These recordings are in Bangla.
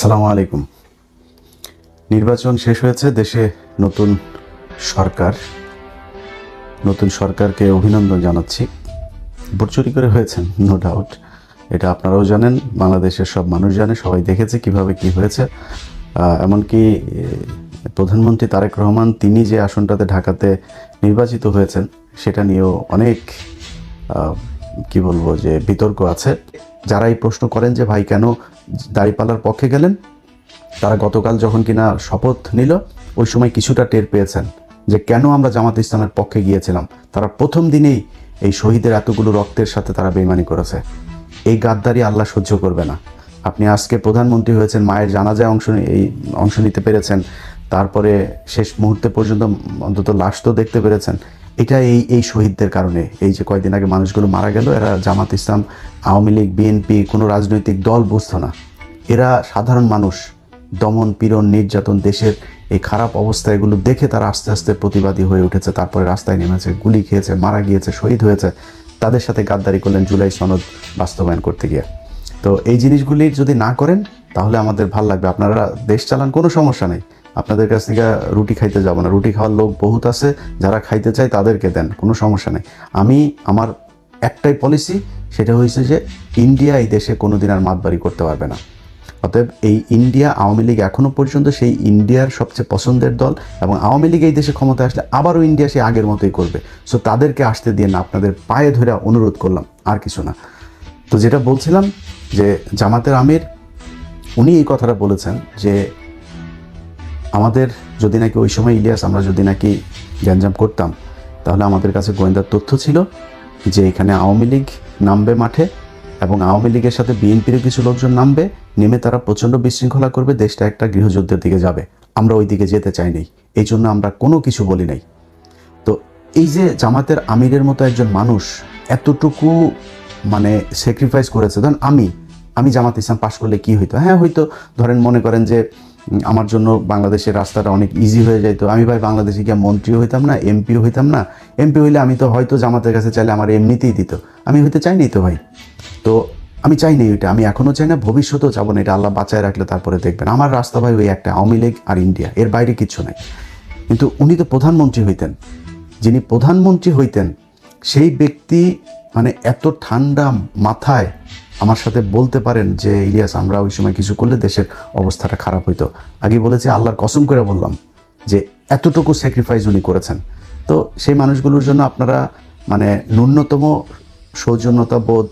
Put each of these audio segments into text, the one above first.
আসসালামু আলাইকুম। নির্বাচন শেষ হয়েছে, দেশে নতুন সরকার, নতুন সরকারকে অভিনন্দন জানাচ্ছি। ভোট চুরি করে হয়েছেন, নো ডাউট, এটা আপনারাও জানেন, বাংলাদেশের সব মানুষ জানে, সবাই দেখেছে কিভাবে কি হয়েছে। এমনকি প্রধানমন্ত্রী তারেক রহমান তিনি যে আসনটাতে ঢাকাতে নির্বাচিত হয়েছেন সেটা নিয়েও অনেক কি বলবো যে বিতর্ক আছে। যারা এই প্রশ্ন করেন যে ভাই কেন দাঁড়িপাল্লার পক্ষে গেলেন, তারা গতকাল যখন কিনা শপথ নিল ওই সময় কিছুটা টের পেয়েছেন যে কেন আমরা জামাত ইসলামের পক্ষে গিয়েছিলাম। তারা প্রথম দিনেই এই শহীদের এতগুলো রক্তের সাথে তারা বেইমানি করেছে। এই গাদ্দারি আল্লাহ সহ্য করবে না। আপনি আজকে প্রধানমন্ত্রী হয়েছেন, মায়ের জানাজায় অংশ নিতে পেরেছেন, তারপরে শেষ মুহূর্তে পর্যন্ত অন্তত লাশ তো দেখতে পেরেছেন। এটা এই শহীদদের কারণে। এই যে কয়েকদিন আগে মানুষগুলো মারা গেল, এরা জামাত ইসলাম, আওয়ামী লীগ, বিএনপি কোনো রাজনৈতিক দল বুঝতো না। এরা সাধারণ মানুষ, দমন পীড়ন নির্যাতন, দেশের এই খারাপ অবস্থা, এগুলো দেখে তারা আস্তে আস্তে প্রতিবাদী হয়ে উঠেছে, তারপরে রাস্তায় নেমেছে, গুলি খেয়েছে, মারা গিয়েছে, শহীদ হয়েছে। তাদের সাথে গাদ্দারি করলেন জুলাই সনদ বাস্তবায়ন করতে গিয়ে। তো এই জিনিসগুলি যদি না করেন তাহলে আমাদের ভাল লাগবে। আপনারা দেশ চালান, কোনো সমস্যা নেই, আপনাদের কাছ থেকে রুটি খাইতে যাব না, রুটি খাওয়ার লোক বহুত আছে, যারা খাইতে চায় তাদেরকে দেন, কোনো সমস্যা নেই। আমার একটাই পলিসি, সেটা হয়েছে যে ইন্ডিয়া এই দেশে কোনোদিন আর মাতবাড়ি করতে পারবে না। অতএব এই ইন্ডিয়া, আওয়ামী লীগ এখনও পর্যন্ত সেই ইন্ডিয়ার সবচেয়ে পছন্দের দল, এবং আওয়ামী লীগ এই দেশে ক্ষমতা আসলে আবারও ইন্ডিয়া সে আগের মতোই করবে। সো তাদেরকে আসতে দিয়ে না, আপনাদের পায়ে ধরে অনুরোধ করলাম, আর কিছু না। তো যেটা বলছিলাম যে জামাতের আমির উনি এই কথাটা বলেছেন যে আমাদের যদি নাকি ওই সময় ইলিয়াস আমরা যদি নাকি গ্যাঞ্জাম করতাম, তাহলে আমাদের কাছে গোয়েন্দার তথ্য ছিল যে এখানে আওয়ামী লীগ নামবে মাঠে, এবং আওয়ামী লীগের সাথে বিএনপির কিছু লোকজন নামবে, নেমে তারা প্রচণ্ড বিশৃঙ্খলা করবে, দেশটা একটা গৃহযুদ্ধের দিকে যাবে। আমরা ওই দিকে যেতে চাই নাই, এই জন্য আমরা কোনো কিছু বলি নাই। তো এই যে জামাতের আমিরের মতো একজন মানুষ এতটুকু স্যাক্রিফাইস করেছে, ধরেন আমি জামাত ইসলাম পাশ করলে কি হইতো? হ্যাঁ হয়তো ধরেন মনে করেন যে আমার জন্য বাংলাদেশের রাস্তাটা অনেক ইজি হয়ে যাইতো, আমি ভাই বাংলাদেশে গিয়ে মন্ত্রীও হইতাম না, এমপিও হইতাম না। এমপি হইলে আমি তো হয়তো জামাতের কাছে চাইলে আমার এমনিতেই দিত, আমি হইতে চাইনি তো ভাই। তো আমি চাইনি ওইটা, আমি এখনও চাই না, ভবিষ্যতেও যাবো না, এটা আল্লাহ বাঁচায় রাখলে তারপরে দেখবেন। আমার রাস্তা ভাই ওই একটা, আওয়ামী লীগ আর ইন্ডিয়া, এর বাইরে কিচ্ছু নাই। কিন্তু উনি তো প্রধানমন্ত্রী হইতেন, যিনি প্রধানমন্ত্রী হইতেন সেই ব্যক্তি এত ঠান্ডা মাথায় আমার সাথে বলতে পারেন যে ইলিয়াস আমরা ওই সময় কিছু করলে দেশের অবস্থাটা খারাপ হইতো। আগে বলেছি, আল্লাহর কসম করে বললাম যে এতটুকু স্যাক্রিফাইস উনি করেছেন। তো সেই মানুষগুলোর জন্য আপনারা ন্যূনতম সৌজন্যতা বোধ,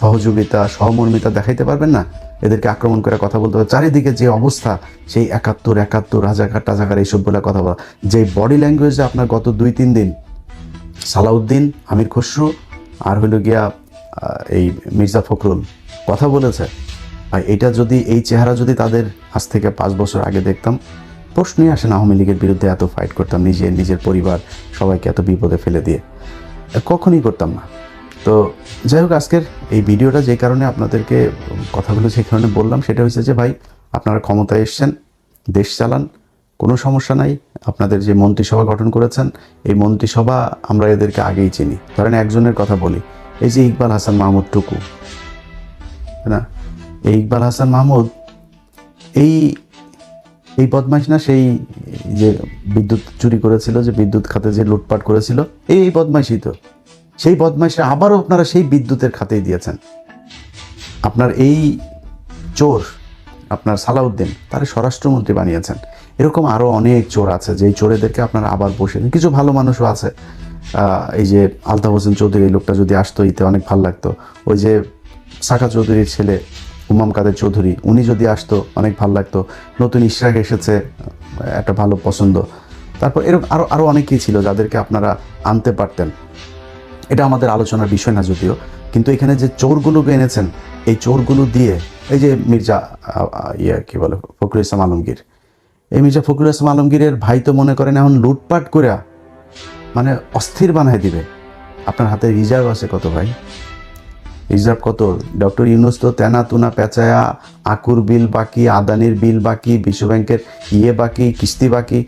সহযোগিতা, সহমর্মিতা দেখাইতে পারবেন না? এদেরকে আক্রমণ করে কথা বলতে হবে। চারিদিকে যে অবস্থা, সেই 71 রাজাকার এইসব বলে কথা বলা, যে বডি ল্যাঙ্গুয়েজে আপনার গত 2-3 দিন সালাউদ্দিন, আমির খসরু আর হইল গিয়া এই মির্জা ফখরুল কথা বলেছে, ভাই এটা যদি, এই চেহারা যদি তাদের আজ থেকে 5 বছর আগে দেখতাম, প্রশ্নই আসে না আওয়ামী লীগের বিরুদ্ধে এত ফাইট করতাম, নিজের পরিবার সবাইকে এত বিপদে ফেলে দিয়ে, কখনই করতাম না। তো যাই হোক, আজকের এই ভিডিওটা যে কারণে আপনাদেরকে কথাগুলো যে কারণে বললাম, সেটা হচ্ছে যে ভাই আপনারা ক্ষমতায় এসছেন, দেশ চালান, কোনো সমস্যা নাই। আপনাদের যে মন্ত্রিসভা গঠন করেছেন, এই মন্ত্রিসভা আমরা এদেরকে আগেই চিনি। ধরেন একজনের কথা বলি, এই যে ইকবাল হাসান মাহমুদ টুকু, না, এই ইকবাল হাসান মাহমুদ এই বদমাইশ না, সেই যে বিদ্যুৎ চুরি করেছিল, যে বিদ্যুৎ খাতে যে লুটপাট করেছিল, এই বদমাইশই তো। সেই বদমাইশরা আবারও আপনারা সেই বিদ্যুতের খাতেই দিয়েছেন। আপনার এই চোর, আপনার সালাউদ্দিন, তারা স্বরাষ্ট্রমন্ত্রী বানিয়েছেন। এরকম আরও অনেক চোর আছে, যেই চোরেদেরকে আপনারা আবার বসে, কিছু ভালো মানুষও আছে। এই যে আলতাফ হোসেন চৌধুরী, এই লোকটা যদি আসতো ইতে অনেক ভালো লাগতো। ওই যে সাকা চৌধুরীর ছেলে হুমাম কাদের চৌধুরী, উনি যদি আসতো অনেক ভালো লাগতো। নতুন ইশরাক এসেছে, একটা ভালো পছন্দ। তারপর এরকম আরও অনেকেই ছিল যাদেরকে আপনারা আনতে পারতেন। এটা আমাদের আলোচনার বিষয় না যদিও, কিন্তু এখানে যে চোরগুলোকে এনেছেন, এই চোরগুলো দিয়ে, এই যে মির্জা ফখরুল ইসলাম আলমগীর, এই মির্জা ফখরুল ইসলাম আলমগীরের ভাই তো মনে করেন এখন লুটপাট করে অস্থির বানায় দিবে। আপনার হাতে রিজার্ভ আছে কত ভাই? রিজার্ভ কত? ডক্টর ইউনূস তো তেনা তুনা পেঁচায়া, আকুর বিল বাকি, আদানির বিল বাকি, বিশ্বব্যাংকের বাকি, কিস্তি বাকি,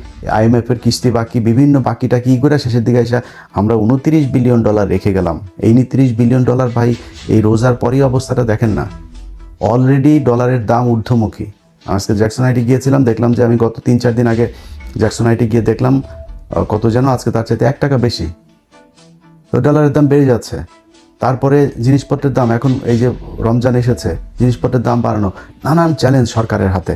IMF-এর কিস্তি বাকি, বিভিন্ন বাকিটা কী করে শেষের দিকে এসে আমরা $29 বিলিয়ন রেখে গেলাম। এই $29 বিলিয়ন ভাই, এই রোজার পরই অবস্থাটা দেখেন না, অলরেডি ডলারের দাম ঊর্ধ্বমুখী। আজকে জ্যাকসন আইটি গিয়েছিলাম, দেখলাম যে আমি গত 3-4 দিন আগে জ্যাকসন আইটি গিয়ে দেখলাম কত যেন আজকে তার চাইতে 1 টাকা বেশি। তো ডলারের দাম বেড়ে যাচ্ছে। তারপরে জিনিসপত্রের দাম, এখন এই যে রমজান এসেছে, জিনিসপত্রের দাম বাড়ানো, নানান চ্যালেঞ্জ সরকারের হাতে।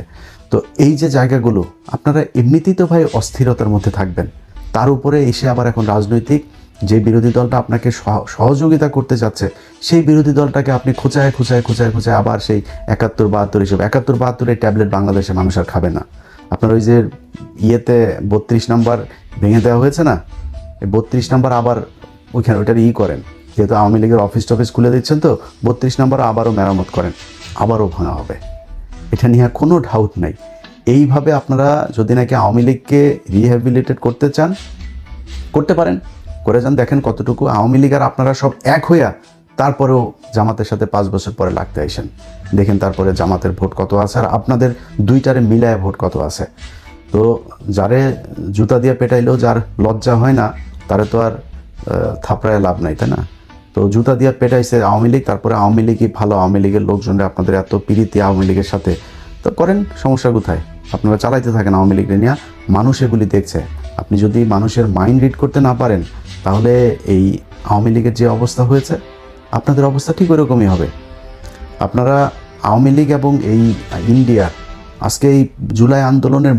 তো এই যে জায়গাগুলো, আপনারা এমনিতেই তো ভাই অস্থিরতার মধ্যে থাকবেন, তার উপরে এসে আবার এখন রাজনৈতিক যে বিরোধী দলটা আপনাকে সহযোগিতা করতে যাচ্ছে, সেই বিরোধী দলটাকে আপনি খোঁচায় আবার সেই 71-72 হিসেবে 71-72 ট্যাবলেট বাংলাদেশে মানুষ আর খাবে না। আপনার ওই যে ইয়েতে 32 নাম্বার ভেঙে দেওয়া হয়েছে না, এই 32 নাম্বার আবার ওইখানে ওইটার করেন, যেহেতু আওয়ামী লীগের অফিস টফিস খুলে দিচ্ছেন, তো 32 নাম্বার আবারও মেরামত করেন, আবারও ভাঙা হবে, এটা নিয়ে কোনো ডাউট নাই। এইভাবে আপনারা যদি নাকি আওয়ামী লীগকে রিহ্যাবিলিটেট করতে চান, করতে পারেন, করে যান, দেখেন কতটুকু আওয়ামী লীগ আর আপনারা সব এক হইয়া তারপরেও জামাতের সাথে 5 বছর পরে লাগতে আইসেন, দেখেন তারপরে জামাতের ভোট কত আছে আর আপনাদের দুইটারে মিলায় ভোট কত আছে। তো যারে জুতা দিয়ে পেটাইলেও যার লজ্জা হয় না, তারে তো আর থাপড়ায় লাভ নাই, তাই না? তো জুতা দিয়ে পেটাইছে আওয়ামী লীগ, তারপরে আওয়ামী লীগই ভালো, আওয়ামী লীগের লোকজনরা আপনাদের এত পিরিতি আওয়ামী লীগের সাথে, তো করেন, সমস্যা কোথায়? আপনারা চালাইতে থাকেন আওয়ামী লীগের নিয়ে, মানুষ এগুলি দেখছে। আপনি যদি মানুষের মাইন্ড রিড করতে না পারেন, তাহলে এই আওয়ামী লীগের যে অবস্থা হয়েছে, আপনাদের অবস্থা ঠিক ওরকমই হবে। আপনারা আওয়ামী লীগ এবং এই ইন্ডিয়া, আজকে এই জুলাই আন্দোলনের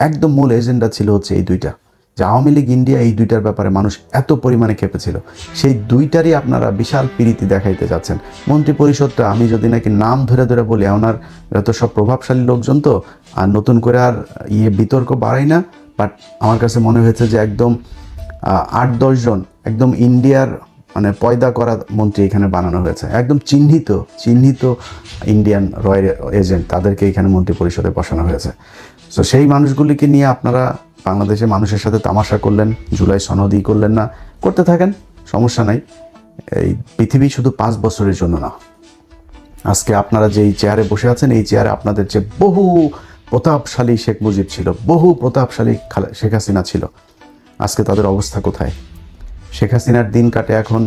একদম মূল এজেন্ডা ছিল হচ্ছে এই দুইটা, যে আওয়ামী লীগ ইন্ডিয়া, এই দুইটার ব্যাপারে মানুষ এত পরিমাণে খেপেছিল, সেই দুইটারই আপনারা বিশাল পিরিতি দেখাইতে যাচ্ছেন। মন্ত্রী পরিষদটা আমি যদি নাকি নাম ধরে ধরে বলি, ওনার তো সব প্রভাবশালী লোকজন, তো আর নতুন করে আর বিতর্ক বাড়াই না, বাট আমার কাছে মনে হয়েছে যে একদম 8-10 জন একদম ইন্ডিয়ার মানে পয়দা করা মন্ত্রী এখানে বানানো হয়েছে, একদম চিহ্নিত ইন্ডিয়ান রয়্যাল এজেন্ট, তাদেরকে এখানে মন্ত্রী পরিষদে বসানো হয়েছে। সো সেই মানুষগুলিকে নিয়ে আপনারা বাংলাদেশের মানুষের সাথে তামাশা করলেন, জুলাই সনদই করলেন না, করতে থাকেন, সমস্যা নাই। এই পৃথিবী শুধু 5 বছরের জন্য না। আজকে আপনারা যে এই চেয়ারে বসে আছেন, এই চেয়ারে আপনাদের যে বহু প্রতাপশালী শেখ মুজিব ছিল, বহু প্রতাপশালী শেখ হাসিনা ছিল, আজকে তাদের অবস্থা কোথায়? শেখ হাসিনার দিন কাটে এখন,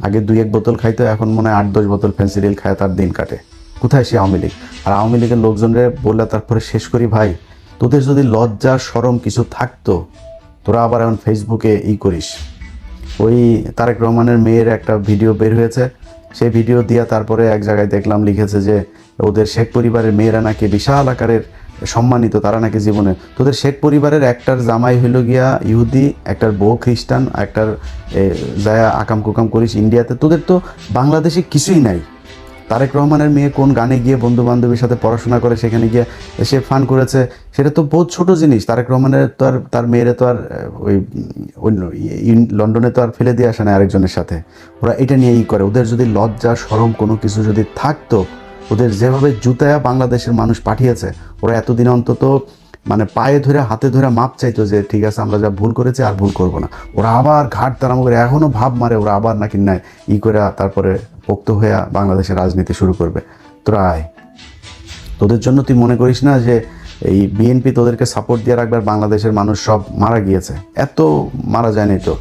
আগে 2-1 বোতল খাইতো, এখন মনে হয় 8-10 বোতল ফেন্সিডিল খায় তার দিন কাটে। কোথায় সে আওয়ামী লীগ? আর আওয়ামী লীগের লোকজনরে বললে তারপরে শেষ করি, ভাই তোদের যদি লজ্জা শরম কিছু থাকতো, তোরা আবার এখন ফেসবুকে করিস। ওই তারেক রহমানের মেয়ের একটা ভিডিও বের হয়েছে, সেই ভিডিও দিয়া তারপরে এক জায়গায় দেখলাম লিখেছে যে ওদের শেখ পরিবারের মেয়েরা নাকি বিশাল আকারের সম্মানিত, তারা নাকি জীবনে, তোদের শেখ পরিবারের একটার জামাই হইল গিয়া ইহুদি, একটার বউ খ্রিস্টান, একটার যায় আকাম কুকাম করিস ইন্ডিয়াতে, তোদের তো বাংলাদেশে কিছুই নাই। তারেক রহমানের মেয়ে কোন গানে গিয়ে বন্ধু বান্ধবীর সাথে পড়াশোনা করে সেখানে গিয়ে এসে ফান করেছে, সেটা তো বহুত ছোট জিনিস। তারেক রহমানের তো আর তার মেয়েরে তো আর ওই লন্ডনে তো আর ফেলে দিয়ে আসে না আরেকজনের সাথে, ওরা এটা নিয়ে করে। ওদের যদি লজ্জা শরম কোনো কিছু যদি থাকতো, ওদের যেভাবে জুতায়া বাংলাদেশের মানুষ পাঠিয়েছে, ওরা এতদিন অন্তত মানে পায়ে ধরে হাতে ধরে মাপ চাইতো যে ঠিক আছে আমরা যা ভুল করেছি আর ভুল করবো না। ওরা আবার ঘাট তারাম করে এখনও ভাব মারে, ওরা আবার নাকি নেয় করে তারপরে পোক্ত হয়ে বাংলাদেশের রাজনীতি শুরু করবে। তোরা আয়, তোদের জন্য তুই মনে করিস না যে এই বিএনপি তোদেরকে সাপোর্ট দিয়ে রাখবে আর বাংলাদেশের মানুষ সব মারা গিয়েছে? এত মারা যায়নি তো।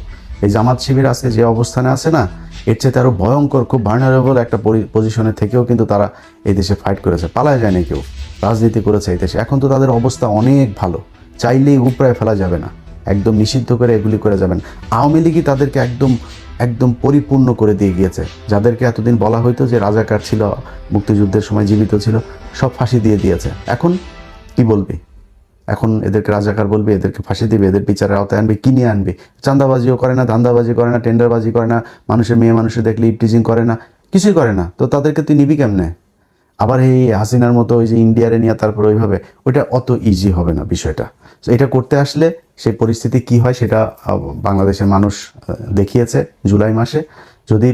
এই জামাত শিবির আজকে যে অবস্থানে আছে না, এর চেয়ে আরও ভয়ঙ্কর, খুব ভার্নারেবল একটা পজিশনে থেকেও কিন্তু তারা এই দেশে ফাইট করেছে, পালায় যায়নি কেউ, রাজনীতি করেছে এই দেশে। এখন তো তাদের অবস্থা অনেক ভালো, চাইলেই উপরায় ফেলা যাবে না, একদম নিষিদ্ধ করে এগুলি করে যাবেন। আওয়ামী লীগই তাদেরকে একদম পরিপূর্ণ করে দিয়ে গিয়েছে। যাদেরকে এতদিন বলা হইতো যে রাজাকার ছিল, মুক্তিযুদ্ধের সময় জীবিত ছিল, সব ফাঁসি দিয়ে দিয়েছে। এখন কি বলবি? এখন এদেরকে রাজাকার বলবি, এদেরকে ফাঁসি দিবে, এদের বিচারের আওতায় আনবি, কিনে আনবি? চাঁদাবাজিও করে না, ধান্দাবাজি করে না, টেন্ডারবাজি করে না, মানুষের মেয়ে মানুষের দেখলে ইপটিজিং করে না, কিছুই করে না। তো তাদেরকে তুই নিবি কেমনে? আবার এই হাসিনার মতো ওই যে ইন্ডিয়ারে নিয়ে তারপর ওইভাবে, ওইটা অত ইজি হবে না বিষয়টা। এটা করতে আসলে সেই পরিস্থিতি কি হয় সেটা বাংলাদেশের মানুষ দেখিয়েছে জুলাই মাসে। যদি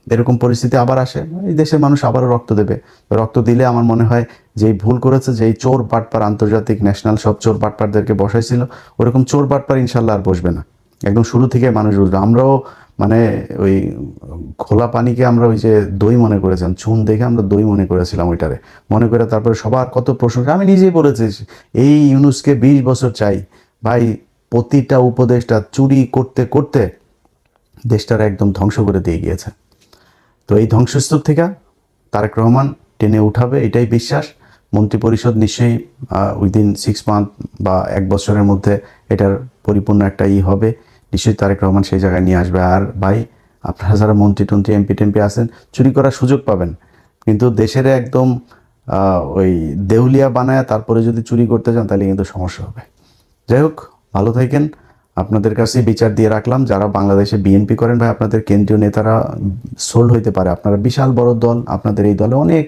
এরকম পরিস্থিতি আবার আসে, এই দেশের মানুষ আবারও রক্ত দেবে। রক্ত দিলে আমার মনে হয় যেই ভুল করেছে, যেই চোর বাটপার, আন্তর্জাতিক ন্যাশনাল সব চোর বাটপারদেরকে বসাইছিল, ওরকম চোর বাটপার ইনশাল্লাহ আর বসবে না। একদম শুরু থেকে মানুষ বুঝবে। আমরাও মানে ওই খোলা পানিকে আমরা ওই যে দই মনে করেছিলাম, চুন দেখে আমরা দই মনে করেছিলাম, ওইটারে মনে করে তারপরে সবার কত প্রশংসা। আমি নিজেই বলেছি এই ইউনুসকে 20 বছর চাই ভাই। প্রতিটা উপদেশটা চুরি করতে করতে দেশটার একদম ধ্বংস করে দিয়ে গিয়েছে। তো এই ধ্বংসস্তূপ থেকে তারেক রহমান টেনে উঠাবে, এটাই বিশ্বাস। মন্ত্রিপরিষদ নিশ্চয়ই উইদিন 6 মান্থ বা 1 বছরের মধ্যে এটার পরিপূর্ণ একটা হবে, নিশ্চয়ই তারেক রহমান সেই জায়গায় নিয়ে আসবে। আর ভাই, আপনারা যারা মন্ত্রী টন্ত্রী এমপি টেমপি আছেন, চুরি করার সুযোগ পাবেন, কিন্তু দেশের একদম ওই দেউলিয়া বানায় তারপরে যদি চুরি করতে যান তাহলে কিন্তু সমস্যা হবে। যাই হোক, ভালো থাকেন। আপনাদের কাছে বিচার দিয়ে রাখলাম, যারা বাংলাদেশে বিএনপি করেন ভাই, আপনাদের কেন্দ্রীয় নেতারা সোল্ড হইতে পারে। আপনারা বিশাল বড় দল, আপনাদের এই দলে অনেক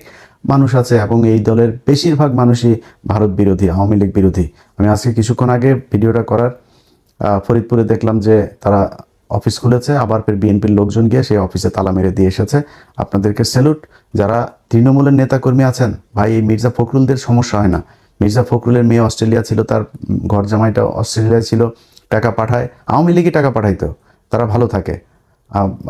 মানুষ আছে এবং এই দলের বেশিরভাগ মানুষই ভারত বিরোধী, আওয়ামী লীগ বিরোধী। আমি আজকে কিছুক্ষণ আগে ভিডিওটা করার ফরিদপুরে দেখলাম যে তারা অফিস খুলেছে, আবার ফের বিএনপির লোকজন গিয়ে সেই অফিসে তালা মেরে দিয়ে এসেছে। আপনাদেরকে স্যালুট। যারা তৃণমূলের নেতাকর্মী আছেন ভাই, এই মির্জা ফখরুলদের সমস্যা হয় না। মির্জা ফখরুলের মেয়ে অস্ট্রেলিয়া ছিল, তার ঘর জামাইটা অস্ট্রেলিয়ায় ছিল, টাকা পাঠায়, আওয়ামী লীগই টাকা পাঠাইতো, তারা ভালো থাকে।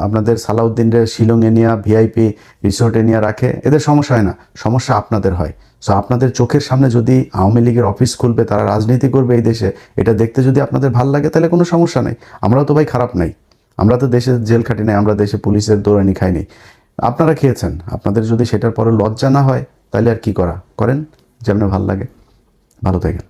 আপনাদের সালাউদ্দিনের শিলংয়ে নিয়ে ভিআইপি রিসোর্টে নিয়ে রাখে, এদের সমস্যা হয় না, সমস্যা আপনাদের হয়। সো আপনাদের চোখের সামনে যদি আওয়ামী লীগের অফিস খুলবে, তারা রাজনীতি করবে এই দেশে, এটা দেখতে যদি আপনাদের ভাল লাগে তাহলে কোনো সমস্যা নেই। আমরাও তো ভাই খারাপ নাই, আমরা তো দেশে জেল খাটি নাই, আমরা দেশে পুলিশের দৌড়ানি খাইনি, আপনারা খেয়েছেন। আপনাদের যদি সেটার পরে লজ্জা না হয় তাহলে আর কি করেন, যেমন ভাল লাগে। ভালো থাকেন।